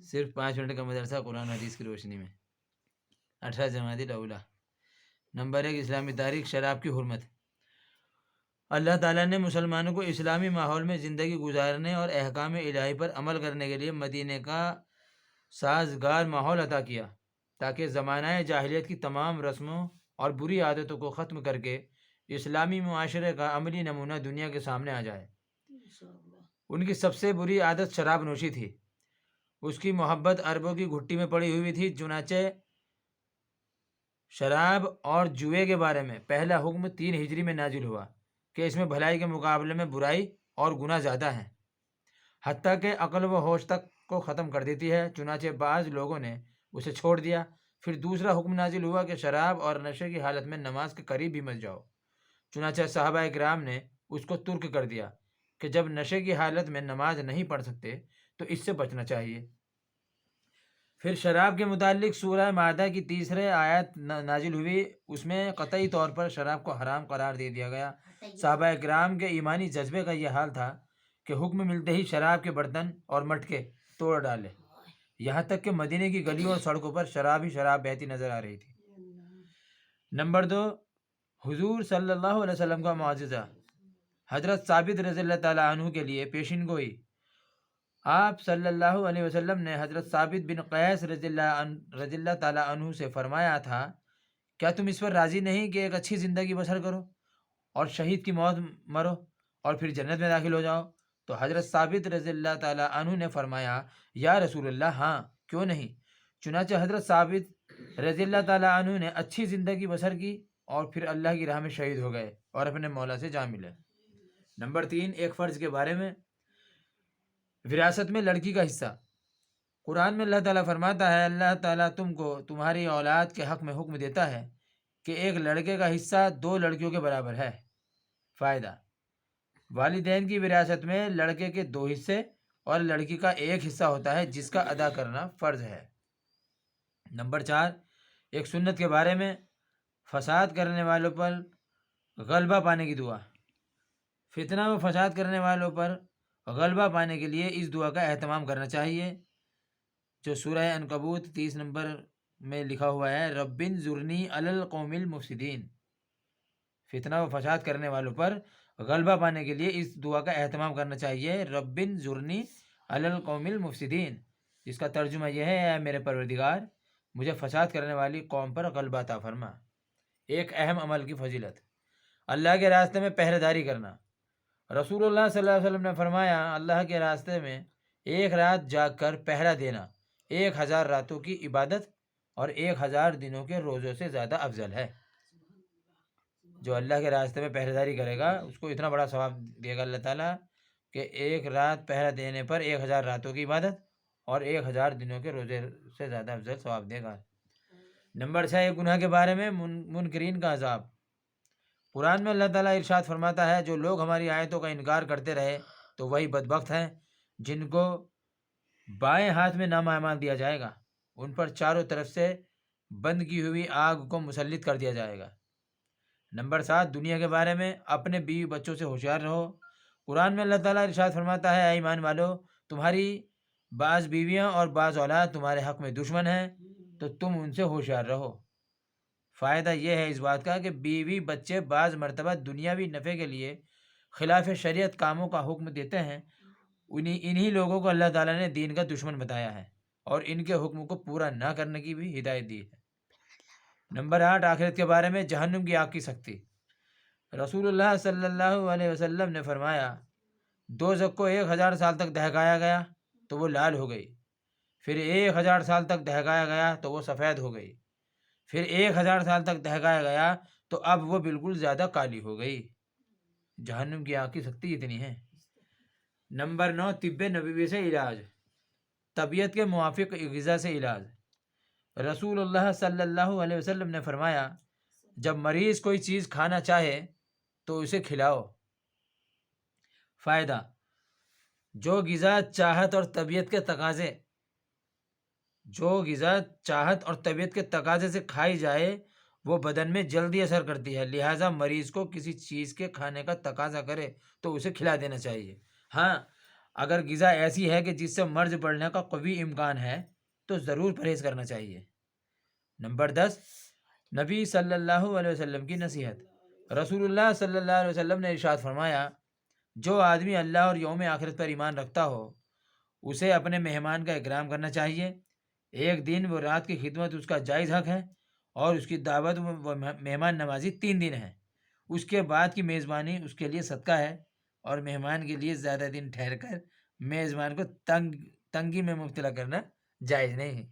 صرف 5 منٹ کا مدرسہ قرآن حدیث کی روشنی میں 18 جمادی الاولیٰ۔ نمبر 1، اسلامی تاریخ۔ شراب کی حرمت۔ اللہ تعالیٰ نے مسلمانوں کو اسلامی ماحول میں زندگی گزارنے اور احکام الہی پر عمل کرنے کے لیے مدینے کا سازگار ماحول عطا کیا تاکہ زمانہ جاہلیت کی تمام رسموں اور بری عادتوں کو ختم کر کے اسلامی معاشرے کا عملی نمونہ دنیا کے سامنے آ جائے۔ ان کی سب سے بری عادت شراب نوشی تھی۔ اس کی محبت اربوں کی گھٹی میں پڑی ہوئی تھی، چنانچہ شراب اور جوئے کے بارے میں پہلا حکم 3 ہجری میں نازل ہوا کہ اس میں بھلائی کے مقابلے میں برائی اور گناہ زیادہ ہیں، حتیٰ کہ عقل و ہوش تک کو ختم کر دیتی ہے۔ چنانچہ بعض لوگوں نے اسے چھوڑ دیا۔ پھر دوسرا حکم نازل ہوا کہ شراب اور نشے کی حالت میں نماز کے قریب بھی مت جاؤ۔ چنانچہ صحابہ اکرام نے اس کو ترک کر دیا کہ جب نشے کی حالت میں نماز نہیں پڑھ سکتے تو اس سے بچنا چاہیے۔ پھر شراب کے متعلق سورہ مائدہ کی 3 آیت نازل ہوئی، اس میں قطعی طور پر شراب کو حرام قرار دے دیا گیا۔ صحابہ اکرام کے ایمانی جذبے کا یہ حال تھا کہ حکم ملتے ہی شراب کے برتن اور مٹکے توڑ ڈالے، یہاں تک کہ مدینے کی گلیوں اور سڑکوں پر شراب ہی شراب بہتی نظر آ رہی تھی۔ نمبر 2، حضور صلی اللہ علیہ وسلم کا معجزہ۔ حضرت ثابت رضی اللہ تعالیٰ عنہ کے لیے پیشین گوئی۔ آپ صلی اللہ علیہ وسلم نے حضرت ثابت بن قیس رضی اللہ تعالیٰ عنہ سے فرمایا تھا، کیا تم اس پر راضی نہیں کہ ایک اچھی زندگی بسر کرو اور شہید کی موت مرو اور پھر جنت میں داخل ہو جاؤ؟ تو حضرت ثابت رضی اللہ تعالیٰ عنہ نے فرمایا، یا رسول اللہ، ہاں، کیوں نہیں؟ چنانچہ حضرت ثابت رضی اللہ تعالیٰ عنہ نے اچھی زندگی بسر کی اور پھر اللہ کی راہ میں شہید ہو گئے اور اپنے مولا سے جا ملے۔ نمبر 3، ایک فرض کے بارے میں۔ وراثت میں لڑکی کا حصہ۔ قرآن میں اللہ تعالیٰ فرماتا ہے، اللہ تعالیٰ تم کو تمہاری اولاد کے حق میں حکم دیتا ہے کہ ایک لڑکے کا حصہ 2 لڑکیوں کے برابر ہے۔ فائدہ: والدین کی وراثت میں لڑکے کے 2 حصے اور لڑکی کا 1 حصہ ہوتا ہے جس کا ادا کرنا فرض ہے۔ نمبر 4، ایک سنت کے بارے میں۔ فساد کرنے والوں پر غلبہ پانے کی دعا۔ فتنہ و فساد کرنے والوں پر غلبہ پانے کے لیے اس دعا کا اہتمام کرنا چاہیے، جو سورہ عنکبوت 30 نمبر میں لکھا ہوا ہے، رب انصرنی علی القوم المفسدین۔ فتنہ و فساد کرنے والوں پر غلبہ پانے کے لیے اس دعا کا اہتمام کرنا چاہیے، رب انصرنی علی القوم المفسدین، جس کا ترجمہ یہ ہے، اے میرے پروردگار، مجھے فساد کرنے والی قوم پر غلبہ عطا فرما۔ ایک اہم عمل کی فضیلت۔ اللہ کے راستے میں پہرے داری کرنا۔ رسول اللہ صلی اللہ علیہ وسلم نے فرمایا، اللہ کے راستے میں ایک رات جاگ کر پہرا دینا 1000 راتوں کی عبادت اور 1000 دنوں کے روزوں سے زیادہ افضل ہے۔ جو اللہ کے راستے میں پہرے داری کرے گا اس کو اتنا بڑا ثواب دے گا اللہ تعالیٰ کہ 1 رات پہرا دینے پر 1000 راتوں کی عبادت اور 1000 دنوں کے روزے سے زیادہ افضل ثواب دے گا۔ نمبر 6، ایک گناہ کے بارے میں۔ منکرین کا عذاب۔ قرآن میں اللہ تعالیٰ ارشاد فرماتا ہے، جو لوگ ہماری آیتوں کا انکار کرتے رہے تو وہی بدبخت ہیں جن کو بائیں ہاتھ میں نامہ اعمال دیا جائے گا، ان پر چاروں طرف سے بند کی ہوئی آگ کو مسلط کر دیا جائے گا۔ نمبر 7، دنیا کے بارے میں۔ اپنے بیوی بچوں سے ہوشیار رہو۔ قرآن میں اللہ تعالیٰ ارشاد فرماتا ہے، اے ایمان والو، تمہاری بعض بیویاں اور بعض اولاد تمہارے حق میں دشمن ہیں تو تم ان سے ہوشیار رہو۔ فائدہ یہ ہے اس بات کا کہ بیوی بچے بعض مرتبہ دنیاوی نفع کے لیے خلاف شریعت کاموں کا حکم دیتے ہیں، انہی لوگوں کو اللہ تعالیٰ نے دین کا دشمن بتایا ہے اور ان کے حکم کو پورا نہ کرنے کی بھی ہدایت دی ہے۔ نمبر 8، آخرت کے بارے میں۔ جہنم کی آگ کی سختی۔ رسول اللہ صلی اللہ علیہ وسلم نے فرمایا، دوزخ کو 1000 سال تک دہکایا گیا تو وہ لال ہو گئی، پھر 1000 سال تک دہکایا گیا تو وہ سفید ہو گئی، پھر 1000 سال تک دہکایا گیا تو اب وہ بالکل زیادہ کالی ہو گئی۔ جہنم کی آگ کی سختی اتنی ہے۔ نمبر 9، طب نبوی سے علاج۔ طبیعت کے موافق غذا سے علاج۔ رسول اللہ صلی اللہ علیہ وسلم نے فرمایا، جب مریض کوئی چیز کھانا چاہے تو اسے کھلاؤ۔ فائدہ: جو غذا چاہت اور طبیعت کے تقاضے سے کھائی جائے وہ بدن میں جلدی اثر کرتی ہے، لہٰذا مریض کو کسی چیز کے کھانے کا تقاضا کرے تو اسے کھلا دینا چاہیے۔ ہاں، اگر غذا ایسی ہے کہ جس سے مرض پڑنے کا قوی امکان ہے تو ضرور پرہیز کرنا چاہیے۔ نمبر 10، نبی صلی اللہ علیہ وسلم کی نصیحت۔ رسول اللہ صلی اللہ علیہ وسلم نے ارشاد فرمایا، جو آدمی اللہ اور یوم آخرت پر ایمان رکھتا ہو اسے اپنے مہمان کا اکرام کرنا چاہیے۔ ایک دن وہ رات کی خدمت اس کا جائز حق ہے، اور اس کی دعوت و مہمان نوازی 3 دن ہے۔ اس کے بعد کی میزبانی اس کے لیے صدقہ ہے، اور مہمان کے لیے زیادہ دن ٹھہر کر میزبان کو تنگی میں مبتلا کرنا جائز نہیں ہے۔